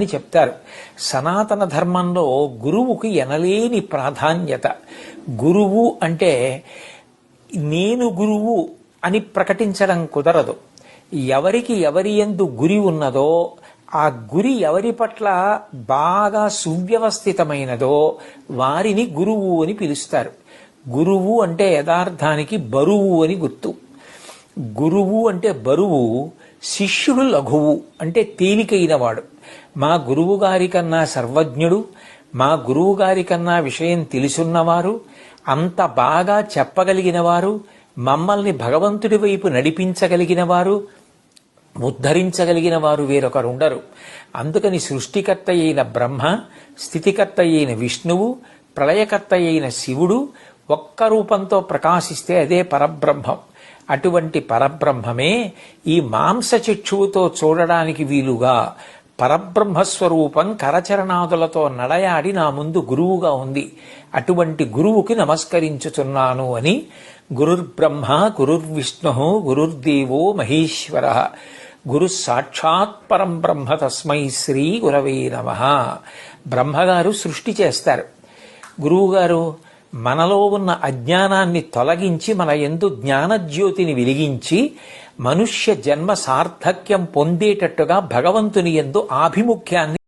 అని చెప్తారు. సనాతన ధర్మంలో గురువుకి ఎనలేని ప్రాధాన్యత. గురువు అంటే నేను గురువు అని ప్రకటించడం కుదరదు. ఎవరికి ఎవరి యందు గురి ఉన్నదో ఆ గురి ఎవరి పట్ల బాగా సువ్యవస్థితమైనదో వారిని గురువు అని పిలుస్తారు. గురువు అంటే యథార్థానికి బరువు అని గుర్తు. గురువు అంటే బరువు, శిష్యుడు లఘువు అంటే తేలికైనవాడు. మా గురువు గారి కన్నా సర్వజ్ఞుడు, మా గురువు గారి కన్నా విషయం తెలుసున్నవారు, అంత బాగా చెప్పగలిగిన వారు, మమ్మల్ని భగవంతుడి వైపు నడిపించగలిగిన వారు, ఉద్ధరించగలిగిన వారు వేరొకరు ఉండరు. అందుకని సృష్టికర్త అయిన బ్రహ్మ, స్థితికర్త అయిన విష్ణువు, ప్రళయకర్త అయిన శివుడు ఒక్క రూపంతో ప్రకాశిస్తే అదే పరబ్రహ్మం. అటువంటి పరబ్రహ్మమే ఈ మాంసచక్షువుతో చూడడానికి వీలుగా పరబ్రహ్మస్వరూపం కరచరణాదులతో నడయాడి నా ముందు గురువుగా ఉంది. అటువంటి గురువుకి నమస్కరించుచున్నాను అని గురుర్బ్రహ్మ గురుర్విష్ణు గురుర్దేవో మహేశ్వర గురు సాక్షాత్ పరం బ్రహ్మ తస్మై శ్రీ గురవే నమః. బ్రహ్మగారు సృష్టి చేస్తారు. గురువుగారు మనలో ఉన్న అజ్ఞానాన్ని తొలగించి మన యందు జ్ఞానజ్యోతిని వెలిగించి మనుష్య జన్మ సార్థక్యం పొందేటట్టుగా భగవంతుని యందు ఆభిముఖ్యాన్ని